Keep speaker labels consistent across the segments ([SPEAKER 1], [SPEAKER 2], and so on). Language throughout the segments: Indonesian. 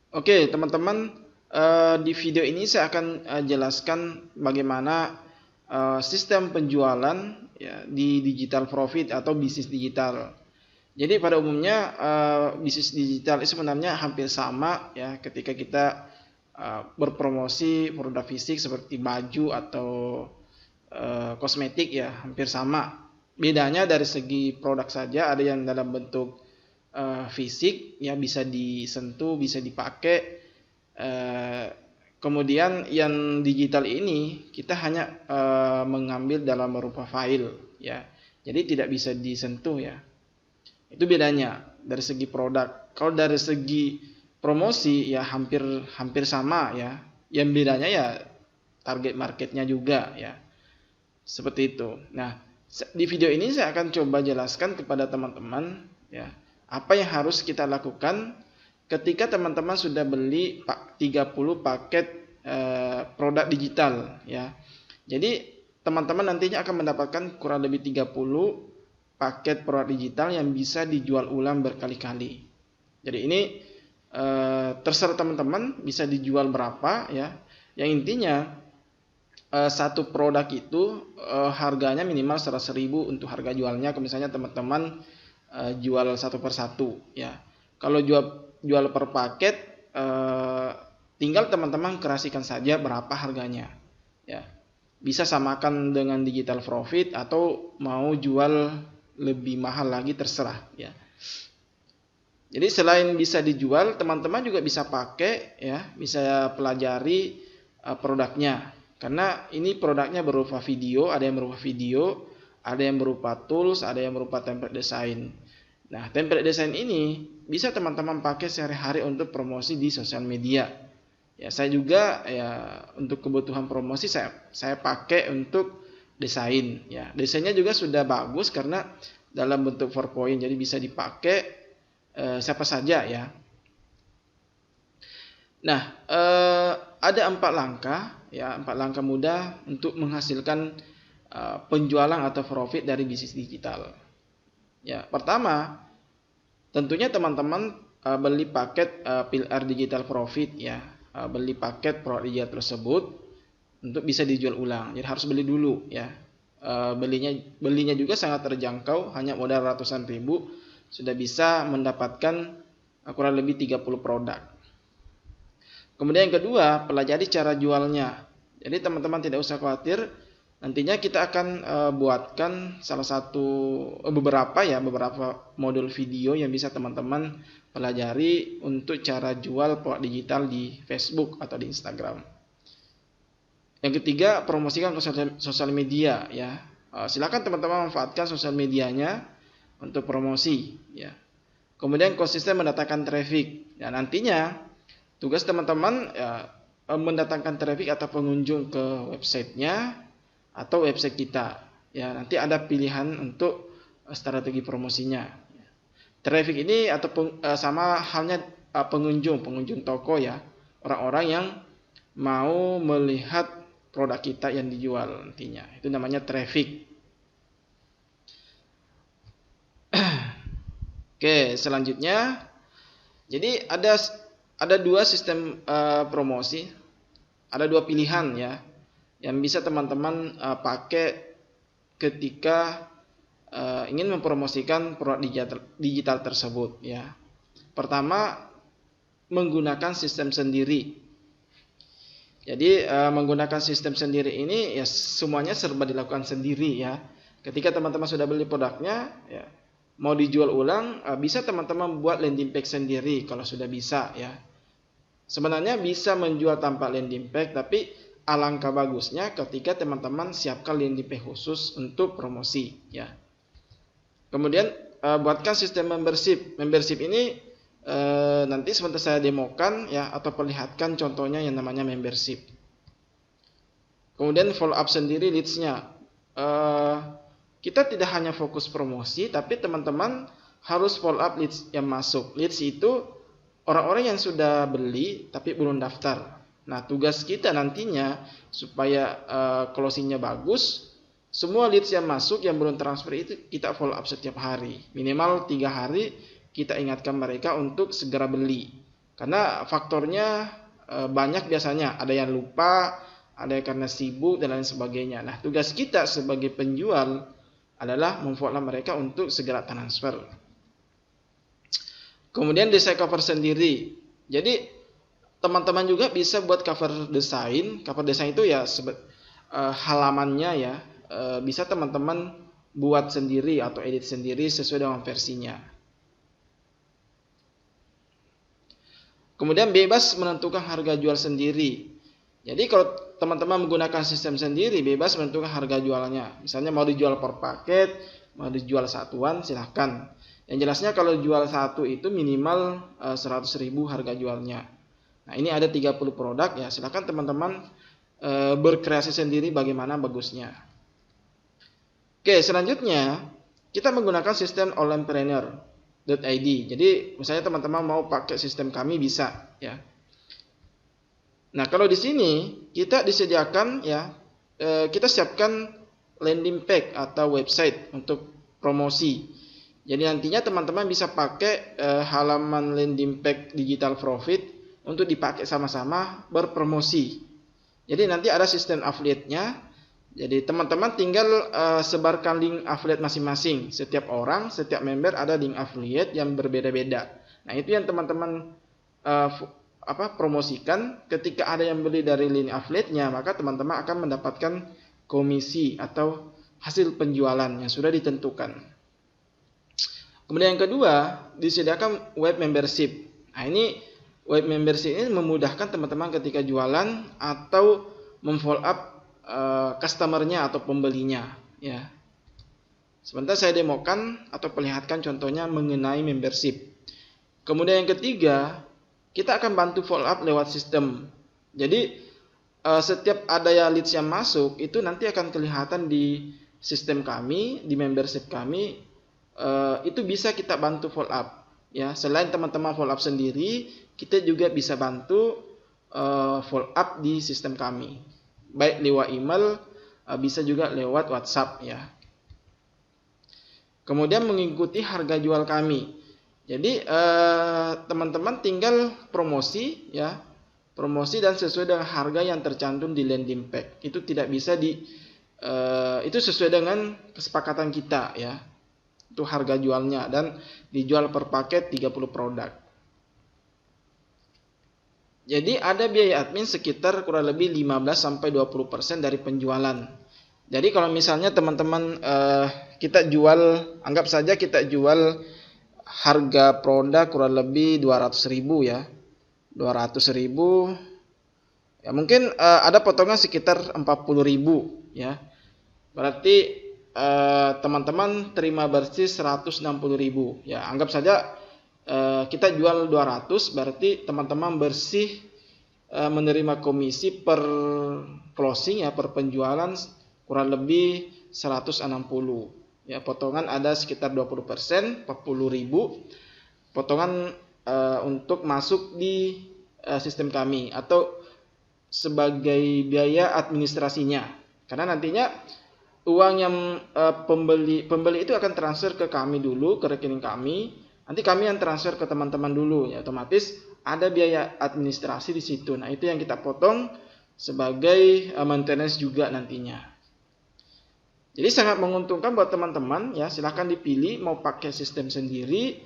[SPEAKER 1] Oke, teman-teman, di video ini saya akan jelaskan bagaimana sistem penjualan ya, di digital profit atau bisnis digital. Jadi pada umumnya bisnis digital itu sebenarnya hampir sama ya ketika kita berpromosi produk fisik seperti baju atau kosmetik ya hampir sama. Bedanya dari segi produk saja, ada yang dalam bentuk fisik ya bisa disentuh, bisa dipakai. Kemudian yang digital ini kita hanya mengambil dalam berupa file ya. Jadi tidak bisa disentuh ya. Itu bedanya dari segi produk. Kalau dari segi promosi ya hampir hampir sama ya. Yang bedanya ya target marketnya juga ya. Seperti itu. Nah, di video ini saya akan coba jelaskan kepada teman-teman ya, apa yang harus kita lakukan ketika teman-teman sudah beli 30 paket produk digital ya. Jadi teman-teman nantinya akan mendapatkan kurang lebih 30 paket produk digital yang bisa dijual ulang berkali-kali. Jadi ini terserah teman-teman bisa dijual berapa ya. Yang intinya satu produk itu harganya minimal 100.000 untuk harga jualnya. Kalau misalnya teman-teman jual satu per satu ya. Kalau jual per paket tinggal teman-teman kreasikan saja berapa harganya ya. Bisa samakan dengan digital profit atau mau jual lebih mahal lagi terserah ya. Jadi selain bisa dijual, teman-teman juga bisa pakai ya, bisa pelajari produknya. Karena ini produknya berupa video, ada yang berupa video, ada yang berupa tools, ada yang berupa template desain. Nah, template desain ini bisa teman-teman pakai sehari-hari untuk promosi di sosial media. Ya, saya juga ya untuk kebutuhan promosi saya pakai untuk desain. Ya, desainnya juga sudah bagus karena dalam bentuk PowerPoint, jadi bisa dipakai siapa saja ya. Nah, ada 4 langkah ya, 4 langkah mudah untuk menghasilkan penjualan atau profit dari bisnis digital. Ya, pertama, tentunya teman-teman beli paket PR Digital Profit ya, beli paket produk digital tersebut untuk bisa dijual ulang. Jadi harus beli dulu ya. Belinya juga sangat terjangkau, hanya modal ratusan ribu sudah bisa mendapatkan kurang lebih 30 produk. Kemudian yang kedua, pelajari cara jualnya. Jadi teman-teman tidak usah khawatir, nantinya kita akan buatkan beberapa modul video yang bisa teman-teman pelajari untuk cara jual produk digital di Facebook atau di Instagram. Yang ketiga, promosikan ke sosial media ya. Silakan teman-teman manfaatkan sosial medianya untuk promosi ya. Kemudian konsisten mendatangkan traffic. Ya, nantinya tugas teman-teman ya, mendatangkan traffic atau pengunjung ke websitenya atau website kita. Ya, nanti ada pilihan untuk strategi promosinya. Traffic ini atau sama halnya pengunjung toko ya. Orang-orang yang mau melihat produk kita yang dijual nantinya. Itu namanya traffic. Oke, selanjutnya, jadi ada 2 sistem promosi, ada 2 pilihan ya, yang bisa teman-teman pakai ketika ingin mempromosikan produk digital tersebut ya. Pertama, menggunakan sistem sendiri. Jadi menggunakan sistem sendiri ini ya semuanya serba dilakukan sendiri ya. Ketika teman-teman sudah beli produknya ya, mau dijual ulang, bisa teman-teman buat landing page sendiri kalau sudah bisa ya. Sebenarnya bisa menjual tanpa landing page, tapi alangkah bagusnya ketika teman-teman siapkan landing page khusus untuk promosi ya. Kemudian buatkan sistem membership. Membership ini nanti sebentar saya demokan ya, atau perlihatkan contohnya yang namanya membership. Kemudian follow up sendiri leads-nya. Kita tidak hanya fokus promosi, tapi teman-teman harus follow up leads yang masuk. Leads itu orang-orang yang sudah beli tapi belum daftar. Nah, tugas kita nantinya supaya closingnya bagus, semua leads yang masuk yang belum transfer itu kita follow up setiap hari. Minimal 3 hari kita ingatkan mereka untuk segera beli. Karena faktornya banyak biasanya, ada yang lupa, ada yang karena sibuk dan lain sebagainya. Nah, tugas kita sebagai penjual adalah memfollow mereka untuk segera transfer. Kemudian desain cover sendiri. Jadi teman-teman juga bisa buat cover desain. Cover desain itu ya halamannya ya bisa teman-teman buat sendiri atau edit sendiri sesuai dengan versinya. Kemudian bebas menentukan harga jual sendiri. Jadi kalau teman-teman menggunakan sistem sendiri, bebas menentukan harga jualnya. Misalnya mau dijual per paket, mau dijual satuan, silahkan. Yang jelasnya kalau jual satu itu minimal 100.000 harga jualnya. Nah, ini ada 30 produk ya, silahkan teman-teman berkreasi sendiri bagaimana bagusnya. Oke, selanjutnya kita menggunakan sistem onlinepreneur.id. Jadi misalnya teman-teman mau pakai sistem kami bisa ya. Nah, kalau di sini kita disediakan ya kita siapkan landing page atau website untuk promosi. Jadi nantinya teman-teman bisa pakai halaman landing page Digital Profit untuk dipakai sama-sama berpromosi. Jadi nanti ada sistem affiliate-nya. Jadi teman-teman tinggal sebarkan link affiliate masing-masing. Setiap orang, setiap member ada link affiliate yang berbeda-beda. Nah, itu yang teman-teman promosikan. Ketika ada yang beli dari link affiliate-nya, maka teman-teman akan mendapatkan komisi atau hasil penjualan yang sudah ditentukan. Kemudian yang kedua, disediakan web membership. Nah, ini web membership ini memudahkan teman-teman ketika jualan atau memfollow up customer-nya atau pembelinya ya. Sebentar saya demokan atau perlihatkan contohnya mengenai membership. Kemudian yang ketiga, kita akan bantu follow up lewat sistem. Jadi setiap ada yang leads yang masuk itu nanti akan kelihatan di sistem kami, di membership kami, itu bisa kita bantu follow up ya. Selain teman-teman follow up sendiri, kita juga bisa bantu follow up di sistem kami. Baik lewat email, bisa juga lewat WhatsApp ya. Kemudian mengikuti harga jual kami. Jadi teman-teman tinggal promosi ya, promosi dan sesuai dengan harga yang tercantum di landing page. Itu tidak bisa itu sesuai dengan kesepakatan kita ya. Itu harga jualnya dan dijual per paket 30 produk. Jadi ada biaya admin sekitar kurang lebih 15-20% dari penjualan. Jadi kalau misalnya teman-teman kita jual, anggap saja kita jual harga produk kurang lebih 200.000 ya. 200.000 ya, mungkin ada potongan sekitar 40.000 ya. Berarti teman-teman terima bersih 160.000 ya. Anggap saja kita jual 200, berarti teman-teman bersih menerima komisi per closing ya, per penjualan kurang lebih 160 ya. Potongan ada sekitar 20%, 40.000 potongan untuk masuk di sistem kami atau sebagai biaya administrasinya. Karena nantinya uang yang pembeli itu akan transfer ke kami dulu, ke rekening kami. Nanti kami yang transfer ke teman-teman dulu ya, otomatis ada biaya administrasi di situ. Nah, itu yang kita potong sebagai maintenance juga nantinya. Jadi sangat menguntungkan buat teman-teman ya, silahkan dipilih mau pakai sistem sendiri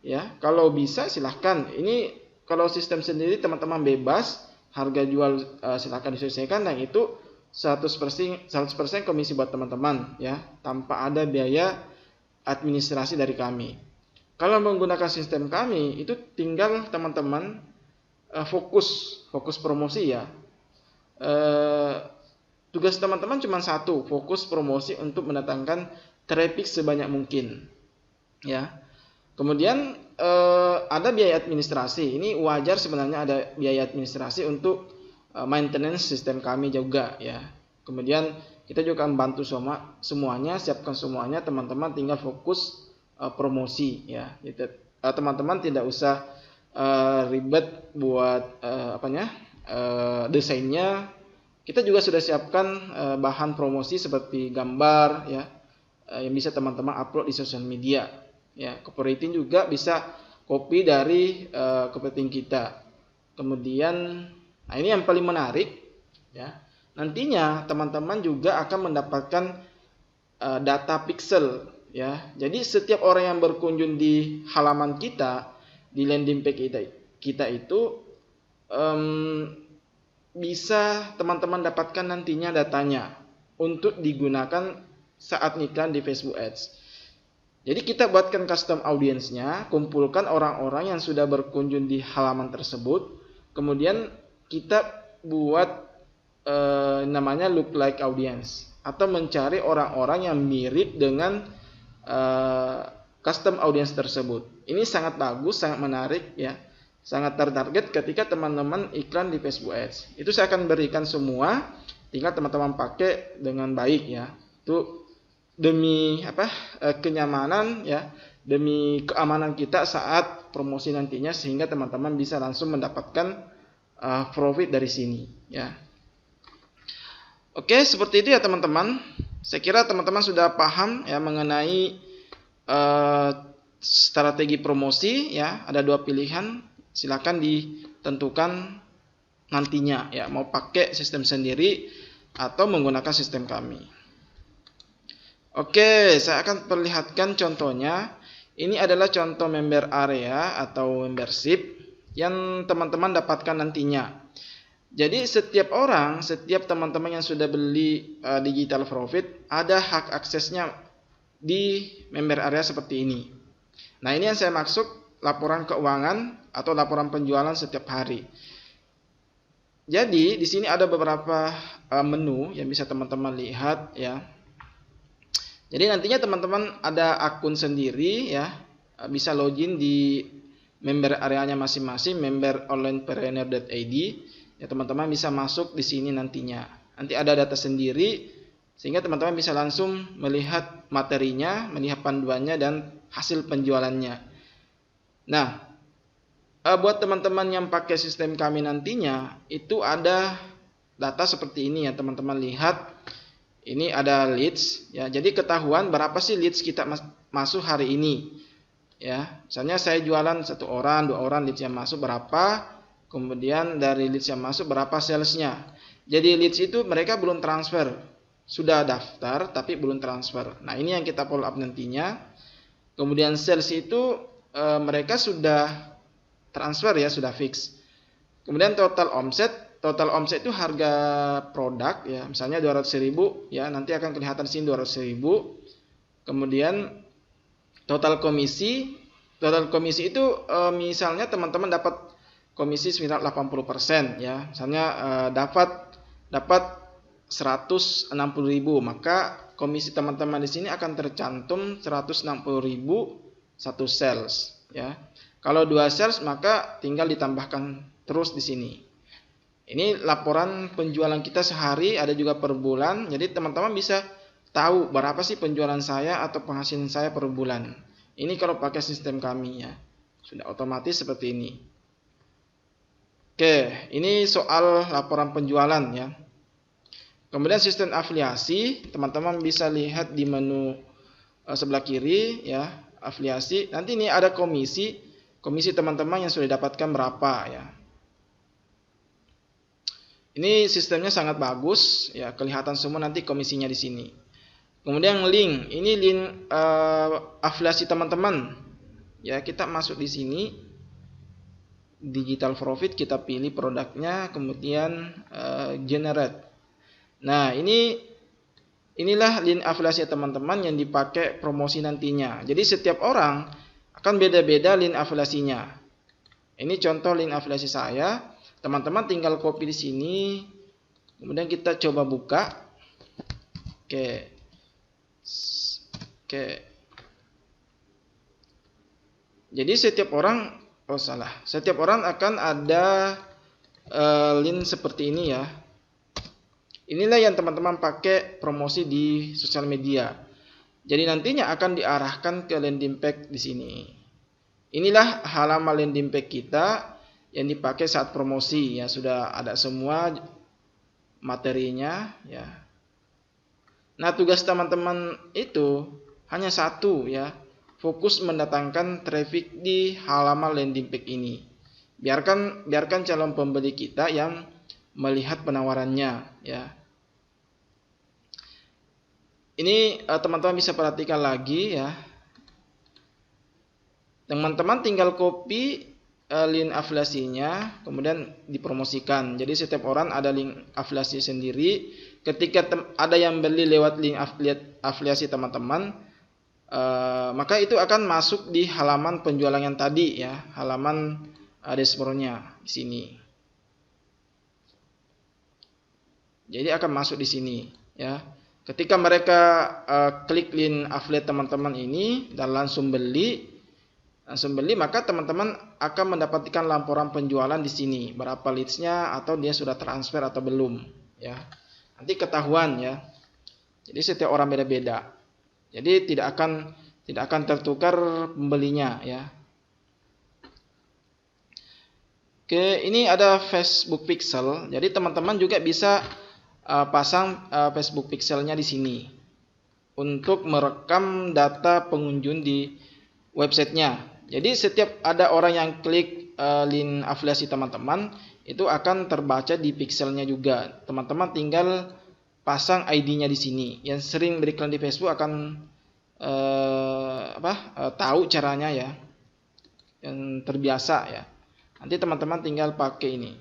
[SPEAKER 1] ya. Kalau bisa silahkan. Ini kalau sistem sendiri teman-teman bebas, harga jual silahkan disesuaikan dan itu 100% komisi buat teman-teman ya, tanpa ada biaya administrasi dari kami. Kalau menggunakan sistem kami, itu tinggal teman-teman fokus promosi ya. Tugas teman-teman cuma satu, fokus promosi untuk mendatangkan traffic sebanyak mungkin. Ya. Kemudian ada biaya administrasi. Ini wajar sebenarnya ada biaya administrasi untuk maintenance sistem kami juga ya. Kemudian kita juga akan bantu semuanya, siapkan semuanya, teman-teman tinggal fokus promosi ya. Teman-teman tidak usah ribet buat desainnya. Kita juga sudah siapkan bahan promosi seperti gambar ya, yang bisa teman-teman upload di sosial media ya. Copywriting juga bisa copy dari kepenting kita. Kemudian, nah ini yang paling menarik ya. Nantinya teman-teman juga akan mendapatkan data pixel ya. Jadi setiap orang yang berkunjung di halaman kita, di landing page kita itu bisa teman-teman dapatkan nantinya datanya untuk digunakan saat iklan di Facebook Ads. Jadi kita buatkan custom audience-nya, kumpulkan orang-orang yang sudah berkunjung di halaman tersebut, kemudian kita buat namanya look like audience, atau mencari orang-orang yang mirip dengan custom audience tersebut. Ini sangat bagus, sangat menarik ya, sangat tertarget ketika teman-teman iklan di Facebook Ads. Itu saya akan berikan semua, tinggal teman-teman pakai dengan baik ya. Itu demi kenyamanan ya, demi keamanan kita saat promosi nantinya, sehingga teman-teman bisa langsung mendapatkan profit dari sini ya. Oke, seperti itu ya teman-teman. Saya kira teman-teman sudah paham ya mengenai strategi promosi ya. Ada dua pilihan, silakan ditentukan nantinya ya, mau pakai sistem sendiri atau menggunakan sistem kami. Oke, saya akan perlihatkan contohnya. Ini adalah contoh member area atau membership yang teman-teman dapatkan nantinya. Jadi setiap teman-teman yang sudah beli Digital Profit ada hak aksesnya di member area seperti ini. Nah, ini yang saya maksud laporan keuangan atau laporan penjualan setiap hari. Jadi di sini ada beberapa menu yang bisa teman-teman lihat ya. Jadi nantinya teman-teman ada akun sendiri ya, bisa login di member areanya masing-masing, memberonlinepreneur.id. Ya, teman-teman bisa masuk di sini nantinya. Nanti ada data sendiri sehingga teman-teman bisa langsung melihat materinya, melihat panduannya dan hasil penjualannya. Nah, buat teman-teman yang pakai sistem kami nantinya itu ada data seperti ini ya, teman-teman lihat. Ini ada leads ya. Jadi ketahuan berapa sih leads kita masuk hari ini. Ya, misalnya saya jualan 1 orang, 2 orang, leads yang masuk berapa? Kemudian dari leads yang masuk berapa salesnya. Jadi leads itu mereka belum transfer, sudah daftar tapi belum transfer. Nah, ini yang kita follow up nantinya. Kemudian sales itu mereka sudah transfer ya, sudah fix. Kemudian total omset itu harga produk ya, misalnya 200.000 ya, nanti akan kelihatan di sini 200.000. Kemudian total komisi itu misalnya teman-teman dapat komisi sekitar 80% ya. Misalnya dapat 160.000, maka komisi teman-teman di sini akan tercantum 160.000 satu sales ya. Kalau 2 sales maka tinggal ditambahkan terus di sini. Ini laporan penjualan kita sehari, ada juga per bulan. Jadi teman-teman bisa tahu berapa sih penjualan saya atau penghasilan saya per bulan. Ini kalau pakai sistem kami ya. Sudah otomatis seperti ini. Oke, ini soal laporan penjualan ya. Kemudian sistem afiliasi, teman-teman bisa lihat di menu sebelah kiri ya, afiliasi. Nanti ini ada komisi teman-teman yang sudah dapatkan berapa ya. Ini sistemnya sangat bagus ya, kelihatan semua nanti komisinya di sini. Kemudian link, ini link afiliasi teman-teman. Ya, kita masuk di sini. Digital Profit, kita pilih produknya, kemudian generate. Nah, inilah link afiliasi teman-teman yang dipakai promosi nantinya. Jadi setiap orang akan beda-beda link afiliasinya. Ini contoh link afiliasi saya. Teman-teman tinggal copy di sini. Kemudian kita coba buka. Oke. Jadi setiap orang akan ada link seperti ini ya. Inilah yang teman-teman pakai promosi di sosial media. Jadi nantinya akan diarahkan ke landing page di sini. Inilah halaman landing page kita yang dipakai saat promosi ya, sudah ada semua materinya ya. Nah, tugas teman-teman itu hanya satu ya, fokus mendatangkan traffic di halaman landing page ini. Biarkan calon pembeli kita yang melihat penawarannya, ya. Ini teman-teman bisa perhatikan lagi, ya. Teman-teman tinggal copy link afiliasinya, kemudian dipromosikan. Jadi setiap orang ada link afiliasi sendiri. Ketika ada yang beli lewat link afiliasi teman-teman, maka itu akan masuk di halaman penjualan yang tadi, ya, halaman dashboardnya di sini. Jadi akan masuk di sini, ya. Ketika mereka klik link affiliate teman-teman ini dan langsung beli, maka teman-teman akan mendapatkan laporan penjualan di sini, berapa leads-nya atau dia sudah transfer atau belum, ya. Nanti ketahuan, ya. Jadi setiap orang beda-beda. Jadi tidak akan tertukar pembelinya, ya. Oke, ini ada Facebook Pixel. Jadi teman-teman juga bisa pasang Facebook Pixelnya di sini untuk merekam data pengunjung di websitenya. Jadi setiap ada orang yang klik link afiliasi teman-teman, itu akan terbaca di pixelnya juga. Teman-teman tinggal pasang ID-nya di sini. Yang sering beriklan di Facebook akan tahu caranya, ya. Yang terbiasa, ya. Nanti teman-teman tinggal pakai ini.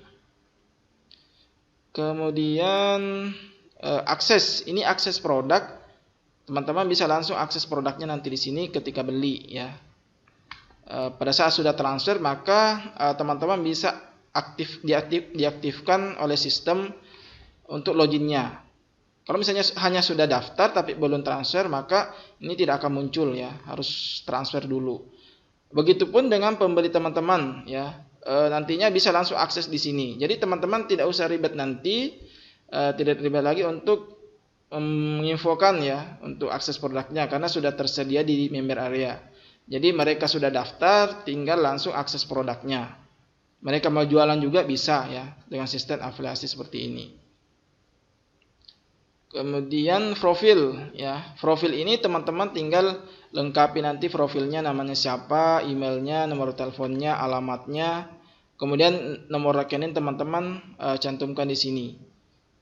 [SPEAKER 1] Kemudian akses, ini akses produk. Teman-teman bisa langsung akses produknya nanti di sini ketika beli, ya. Pada saat sudah transfer, maka teman-teman bisa diaktifkan oleh sistem untuk loginnya. Kalau misalnya hanya sudah daftar tapi belum transfer, maka ini tidak akan muncul, ya, harus transfer dulu. Begitupun dengan pembeli teman-teman, ya, nantinya bisa langsung akses di sini. Jadi teman-teman tidak usah ribet nanti, tidak ribet lagi untuk menginfokan, ya, untuk akses produknya karena sudah tersedia di member area. Jadi mereka sudah daftar, tinggal langsung akses produknya. Mereka mau jualan juga bisa, ya, dengan sistem afiliasi seperti ini. Kemudian profil, ya. Profil ini teman-teman tinggal lengkapi nanti profilnya, namanya siapa, emailnya, nomor teleponnya, alamatnya. Kemudian nomor rekening teman-teman cantumkan di sini.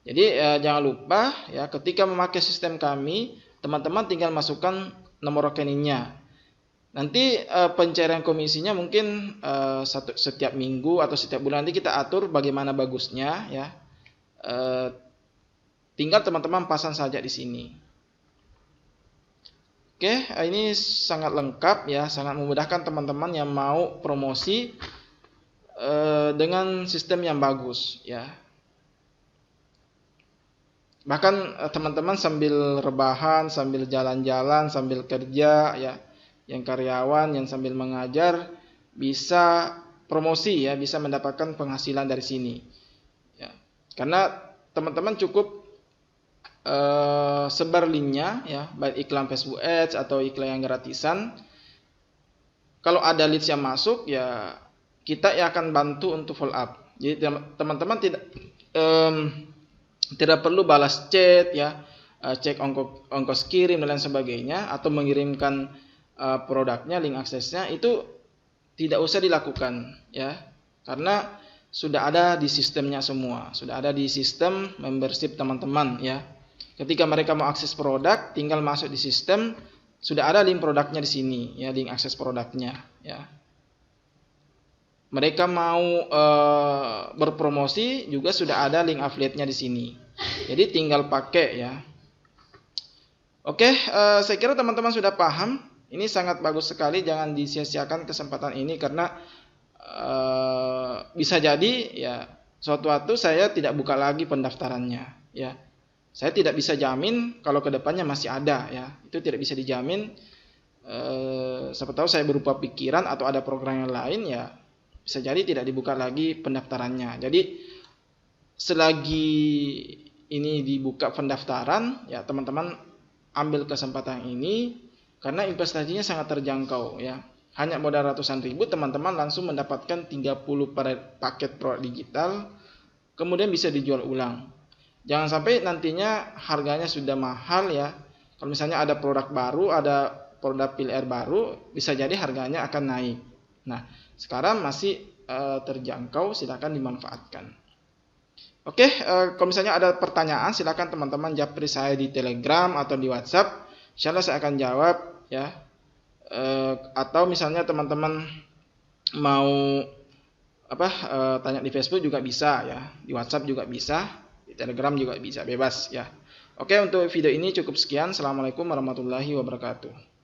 [SPEAKER 1] Jadi jangan lupa, ya, ketika memakai sistem kami, teman-teman tinggal masukkan nomor rekeningnya. Nanti pencairan komisinya mungkin setiap minggu atau setiap bulan, nanti kita atur bagaimana bagusnya, ya. Tinggal teman-teman pasang saja di sini. Oke, ini sangat lengkap, ya, sangat memudahkan teman-teman yang mau promosi dengan sistem yang bagus, ya. Bahkan teman-teman sambil rebahan, sambil jalan-jalan, sambil kerja, ya, yang karyawan yang sambil mengajar bisa promosi, ya, bisa mendapatkan penghasilan dari sini, ya. Karena teman-teman cukup sebar linknya, ya, baik iklan Facebook Ads atau iklan yang gratisan. Kalau ada leads yang masuk, ya, kita yang akan bantu untuk follow up. Jadi teman-teman tidak perlu balas chat, ya, cek ongkos kirim dan lain sebagainya, atau mengirimkan produknya, link aksesnya, itu tidak usah dilakukan, ya, karena sudah ada di sistemnya semua, sudah ada di sistem membership teman-teman, ya. Ketika mereka mau akses produk, tinggal masuk di sistem, sudah ada link produknya di sini, ya, link akses produknya, ya. Mereka mau berpromosi juga sudah ada link affiliate-nya di sini. Jadi tinggal pakai, ya. Oke, saya kira teman-teman sudah paham. Ini sangat bagus sekali, jangan disia-siakan kesempatan ini karena bisa jadi, ya, suatu waktu saya tidak buka lagi pendaftarannya, ya. Saya tidak bisa jamin kalau kedepannya masih ada, ya, itu tidak bisa dijamin. Siapa tahu saya berupa pikiran atau ada program yang lain, ya, bisa jadi tidak dibuka lagi pendaftarannya. Jadi selagi ini dibuka pendaftaran, ya, teman-teman ambil kesempatan ini karena investasinya sangat terjangkau, ya. Hanya modal ratusan ribu, teman-teman langsung mendapatkan 30 paket produk digital, kemudian bisa dijual ulang. Jangan sampai nantinya harganya sudah mahal, ya. Kalau misalnya ada produk baru, ada produk PIL Air baru, bisa jadi harganya akan naik. Nah, sekarang masih terjangkau, silakan dimanfaatkan. Oke, kalau misalnya ada pertanyaan, silakan teman-teman japri saya di Telegram atau di WhatsApp. Insyaallah saya akan jawab ya. Atau misalnya teman-teman mau tanya di Facebook juga bisa ya, di WhatsApp juga bisa, di Telegram juga bisa, bebas ya. Oke, untuk video ini cukup sekian. Assalamualaikum warahmatullahi wabarakatuh.